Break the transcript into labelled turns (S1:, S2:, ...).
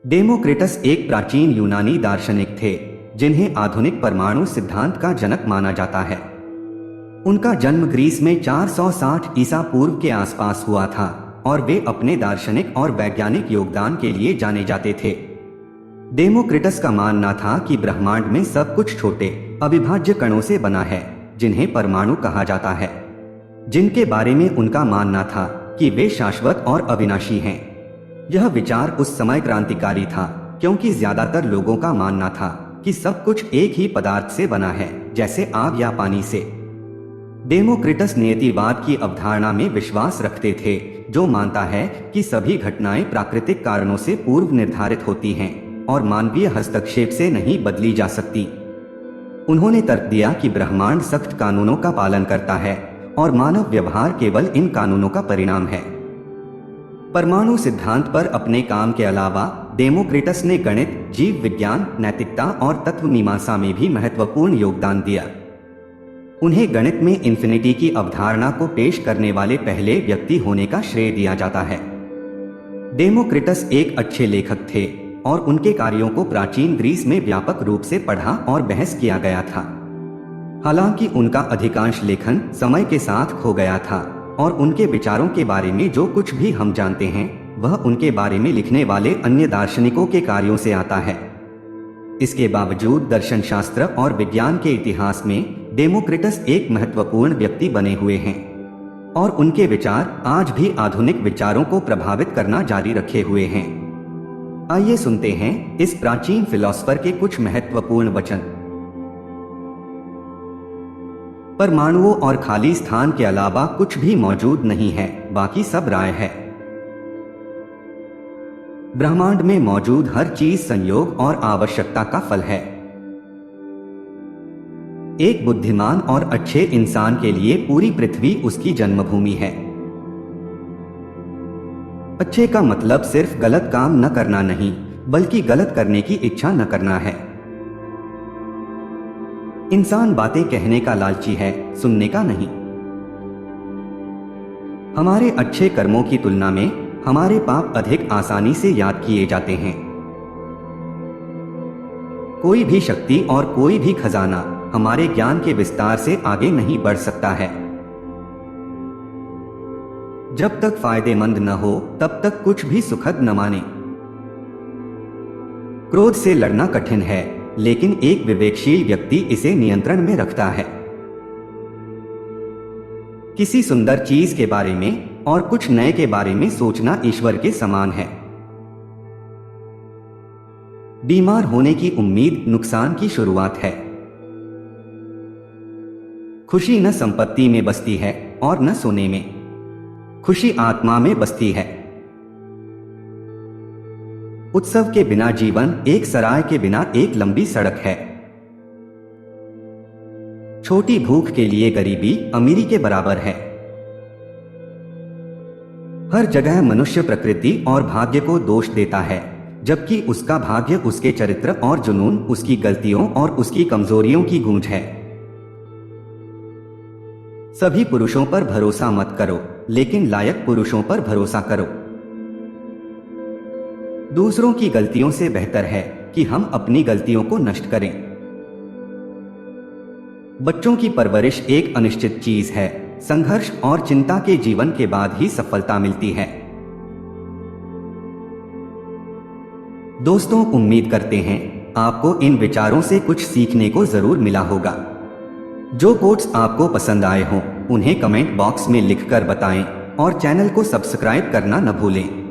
S1: Democritus एक प्राचीन यूनानी दार्शनिक थे जिन्हें आधुनिक परमाणु सिद्धांत का जनक माना जाता है। उनका जन्म ग्रीस में 460 ईसा पूर्व के आसपास हुआ था और वे अपने दार्शनिक और वैज्ञानिक योगदान के लिए जाने जाते थे। डेमोक्रिटस का मानना था कि ब्रह्मांड में सब कुछ छोटे अविभाज्य कणों से बना है जिन्हें परमाणु कहा जाता है, जिनके बारे में उनका मानना था कि वे शाश्वत और अविनाशी हैं। यह विचार उस समय क्रांतिकारी था क्योंकि ज्यादातर लोगों का मानना था कि सब कुछ एक ही पदार्थ से बना है, जैसे आग या पानी से। डेमोक्रिटस नियतिवाद की अवधारणा में विश्वास रखते थे, जो मानता है कि सभी घटनाएं प्राकृतिक कारणों से पूर्व निर्धारित होती हैं और मानवीय हस्तक्षेप से नहीं बदली जा सकती। उन्होंने तर्क दिया कि ब्रह्मांड सख्त कानूनों का पालन करता है और मानव व्यवहार केवल इन कानूनों का परिणाम है। परमाणु सिद्धांत पर अपने काम के अलावा डेमोक्रिटस ने गणित, जीव विज्ञान, नैतिकता और तत्व मीमांसा में भी महत्वपूर्ण योगदान दिया। उन्हें गणित में इन्फिनिटी की अवधारणा को पेश करने वाले पहले व्यक्ति होने का श्रेय दिया जाता है। डेमोक्रिटस एक अच्छे लेखक थे और उनके कार्यों को प्राचीन ग्रीस में व्यापक रूप से पढ़ा और बहस किया गया था। हालांकि उनका अधिकांश लेखन समय के साथ खो गया था और उनके विचारों के बारे में जो कुछ भी हम जानते हैं वह उनके बारे में लिखने वाले अन्य दार्शनिकों के कार्यों से आता है। इसके बावजूद दर्शन शास्त्र और विज्ञान के इतिहास में डेमोक्रिटस एक महत्वपूर्ण व्यक्ति बने हुए हैं और उनके विचार आज भी आधुनिक विचारों को प्रभावित करना जारी रखे हुए हैं। आइए सुनते हैं इस प्राचीन फिलोसफर के कुछ महत्वपूर्ण वचन। परमाणुओं और खाली स्थान के अलावा कुछ भी मौजूद नहीं है, बाकी सब राय है। ब्रह्मांड में मौजूद हर चीज संयोग और आवश्यकता का फल है। एक बुद्धिमान और अच्छे इंसान के लिए पूरी पृथ्वी उसकी जन्मभूमि है। अच्छे का मतलब सिर्फ गलत काम न करना नहीं, बल्कि गलत करने की इच्छा न करना है। इंसान बातें कहने का लालची है, सुनने का नहीं। हमारे अच्छे कर्मों की तुलना में हमारे पाप अधिक आसानी से याद किए जाते हैं। कोई भी शक्ति और कोई भी खजाना हमारे ज्ञान के विस्तार से आगे नहीं बढ़ सकता है। जब तक फायदेमंद न हो तब तक कुछ भी सुखद न माने। क्रोध से लड़ना कठिन है, लेकिन एक विवेकशील व्यक्ति इसे नियंत्रण में रखता है। किसी सुंदर चीज के बारे में और कुछ नए के बारे में सोचना ईश्वर के समान है। बीमार होने की उम्मीद नुकसान की शुरुआत है। खुशी न संपत्ति में बसती है और न सोने में, खुशी आत्मा में बसती है। उत्सव के बिना जीवन एक सराय के बिना एक लंबी सड़क है। छोटी भूख के लिए गरीबी अमीरी के बराबर है। हर जगह मनुष्य प्रकृति और भाग्य को दोष देता है, जबकि उसका भाग्य उसके चरित्र और जुनून, उसकी गलतियों और उसकी कमजोरियों की गूंज है। सभी पुरुषों पर भरोसा मत करो, लेकिन लायक पुरुषों पर भरोसा करो। दूसरों की गलतियों से बेहतर है कि हम अपनी गलतियों को नष्ट करें। बच्चों की परवरिश एक अनिश्चित चीज है। संघर्ष और चिंता के जीवन के बाद ही सफलता मिलती है। दोस्तों, उम्मीद करते हैं आपको इन विचारों से कुछ सीखने को जरूर मिला होगा। जो कोट्स आपको पसंद आए हों उन्हें कमेंट बॉक्स में लिखकर बताएं और चैनल को सब्सक्राइब करना न भूलें।